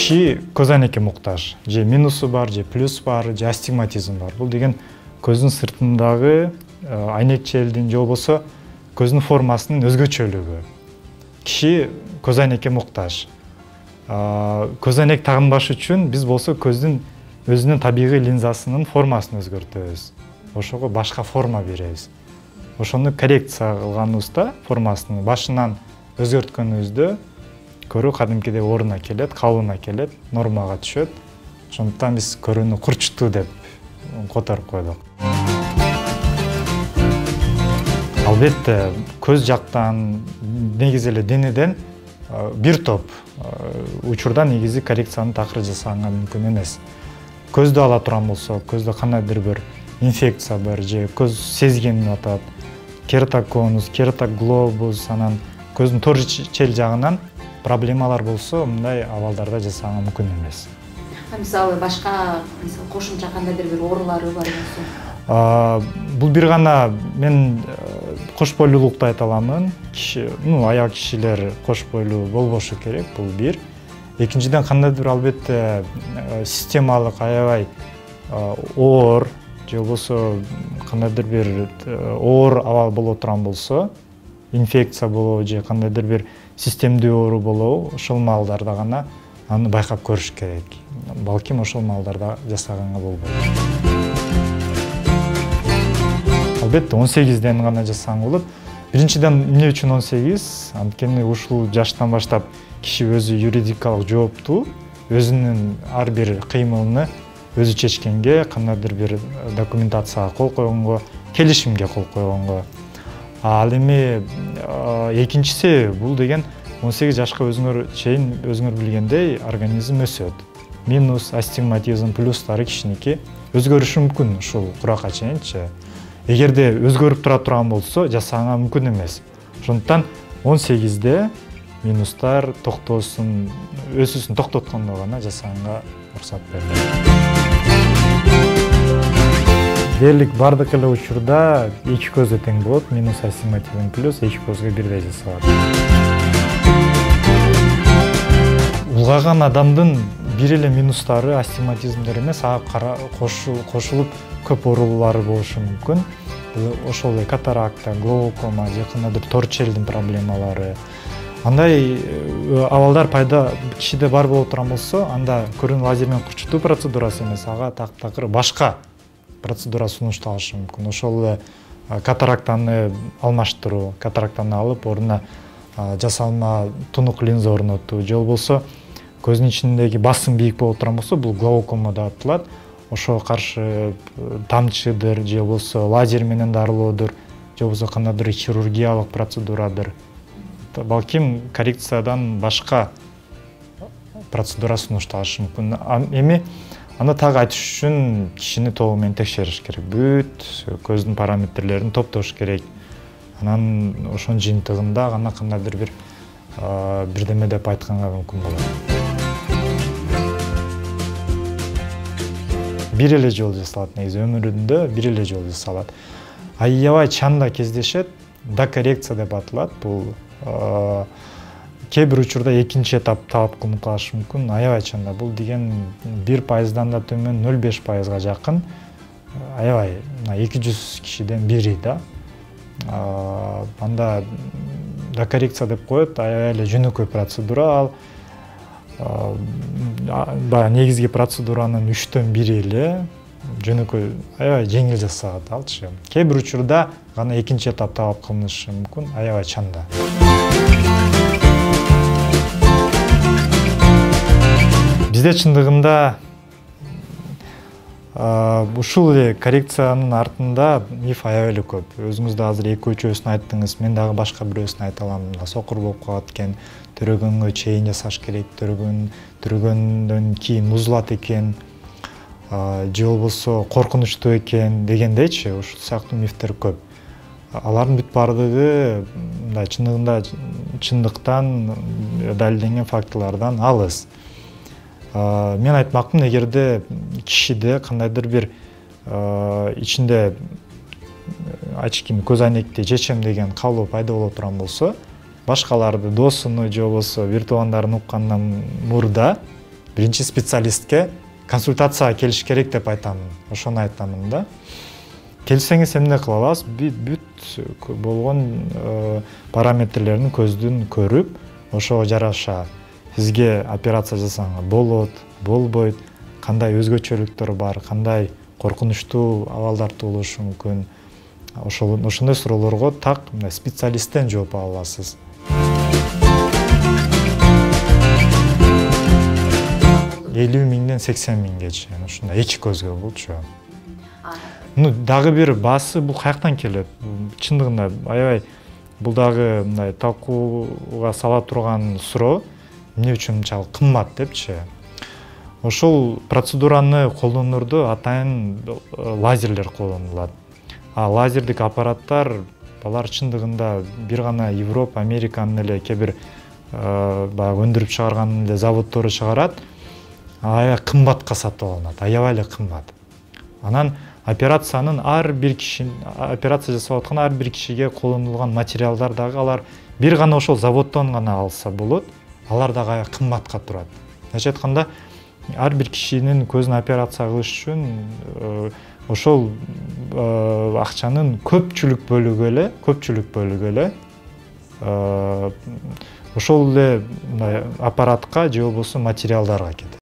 киши көз айнекке муктаж. Же минусу бар, же плюс бар, же астигматизм бар. Бул деген көздүн сыртындагы айнекчелдин же болбосо көздүн формасынын өзгөчөлүгү. Киши көз айнекке муктаж. Көз айнек тагынбаш үчүн биз болсо көздүн өзүнүн табигый линзасынын формасын өзгөртөбүз. Ошого башка форма беребиз. Ошону коррекция кылганыбызда формасын башынан өзгөрткөнүбүздө көрүү кадимкидей ордуна келет, калыбына келет, нормага түшөт. Ошондуктан биз көрүүнү курчтуу деп которуп койдук. Албетте, көз жактан, негизи эле денеден бир топ учурда негизи коррекцияны такыр жасаганга мүмкүн эмес. Көздү ала турган болсо, көздө кандайдыр бир инфекция бар, же көз сезгенин атат, кератоконус, кератоглобус, анан көздүн тор чел жагынан проблемалар болсо, мындай абалдарда жасаганга мүмкүн эмес. Мисалы башка, мисалы кошумча кандайдыр бир оорулары бар эмеспи? Бул бир гана мен кош бойлуулукту айта аламын. Аял кишилер кош бойлуу болбошу керек, бул бир. Экинчиден кандайдыр албетте системалык аябай оор же болбосо кандайдыр бир оор абал боло турган болсо, инфекция болобу же кандайдыр бир системдүү оору болобу, ошол маалдарда гана аны байкап көрүш керек. Балким ошол маалдарда жасаганга болбойт. Албетте 18ден гана жасагаң болот. Биринчиден эмне үчүн 18? Анткени ушул жаштан баштап киши өзү юридикалык жоопту, өзүнүн ар бир кыймылын өзү чечкенге, кандайдыр бир документацияга кол койгонго, келишимге кол койгонго. Ал эми экинчиси бул деген 18 жашка өзүңөр билгендей организм өсөт. Минус, астигматизм, плюстары кишиники өзгөрүшү мүмкүн ушул куракка чейинчи. Эгерде өзгөрүп тура турган болсо, жасаганга мүмкүн эмес. Ошондуктан 18де минустар токтосун, өсүүсүн токтоткондо гана жасаганга уруксат берилет. Дээрлик бардык эле учурда эки көзгө тең болот, минус, астигматизм, плюс эки көзгө бирдей жасалат. Улгайган адамдын бир эле минустары, астигматизмдер эмес, ага кошулуп көп оорулары болушу мүмкүн. Ошол эле катаракта, глаукома же кандайдыр тор челдин проблемалары. Андай абалдар пайда кишиде бар боло турган болсо, анда көрүүнү лазер менен курчутуу процедурасы эмес, ага такыр башка процедура сунушталышы мүмкүн. Ошол эле катарактаны алмаштыруу, катарактаны алып, ордуна жасалма тунук линза орнотуу, же болбосо көздүн ичиндеги басым бийик боло турган болсо, бул глаукома деп аталат. Ошого каршы тамчыдыр, же болбосо лазер менен дарылоодур, же болбосо кандайдыр хирургиялык процедурадыр. Балким коррекциядан башка процедура сунушталышы мүмкүн. Эми аны так айтыш үчүн кишини толугу менен текшериш керек. Бүт көздүн параметрлерин топтош керек. Анан ошонун жыйынтыгында гана кандайдыр бир бирдеме деп айтканга мүмкүн болот. Бир эле жолу жасалат, негизи өмүрүндө бир эле жолу жасалат. Аябай чанда кездешет, докоррекция деп аталат. Бул кээ бир учурда экинчи этап талап кылынып калышы мүмкүн. Аябай чанда. Бул деген 1%дан да төмөн 0,5%га жакын. Аябай 200 кишиден бири да. Анда докоррекция деп коет, аябай эле жөнөкөй процедура. Баягы негизги процедуранын 3/1 эле жөнөкөй, аябай жеңил жасалат алчы. Кээ бир учурда гана экинчи этап талап кылынышы мүмкүн, аябай чанда. Бизде чындыгында ушул эле коррекциянын артында миф аябай эле көп. Өзүңүз да азыр эки-үчөөсүн айттыңыз, мен дагы башка бирөөсүн айта алам. Сокур болуп калат экен, төрөгөнгө чейин жасаш керек, төрөгөндөн кийин музулат экен, же болбосо коркунучтуу экен дегендейчи, ушул сыяктуу мифтер көп. Алардын бүт бардыгы чындыгында чындыктан далилденген фактылардан алыс. Мен айтмакмын, эгерде кишиде кандайдыр бир ичинде ачкими көз айнекти чечем деген каалоо пайда боло турган болсо, башкаларды, досуну же болбосо бир туугандарын уккандан мурда биринчи специалистке консультацияга келиш керек деп айтамын, ошону айтамын да. Келсеңиз эмне кыла аласыз? Бүт болгон параметрлерин көздөн көрүп, ошого жараша сизге операция жасаганга болот, болбойт, кандай өзгөчөлүктөр бар, кандай коркунучтуу абалдар туулушу мүмкүн. Ошондой суроолорго так специалисттен жооп ала аласыз. 50 миңден 80 миңге чейин ушундай эч көзгө болчу. Дагы бир баасы бул каяктан келет? Чындыгында аябай бул дагы мындай талкууга сала турган суроо. Эмне үчүн мынчалык кымбат депчи? Ошол процедураны колдонурду атайын лазерлер колдонулат. Лазердик аппараттар алар чындыгында бир гана Европа, Американын эле кээ бир баягы өндүрүп чыгарган эле заводдору чыгарат. Аябай кымбатка сатып алынат, аябай эле кымбат. Анан операция жасап аткан ар бир кишиге колдонулган материалдар дагы алар бир гана ошол заводдон гана алса болот. Алар дагы аябай кымбатка турат. Ачык айтканда, ар бир кишинин көзүн операция кылыш үчүн ошол акчанын көпчүлүк бөлүгү эле ошол эле аппаратка же болбосо материалдарга кетет.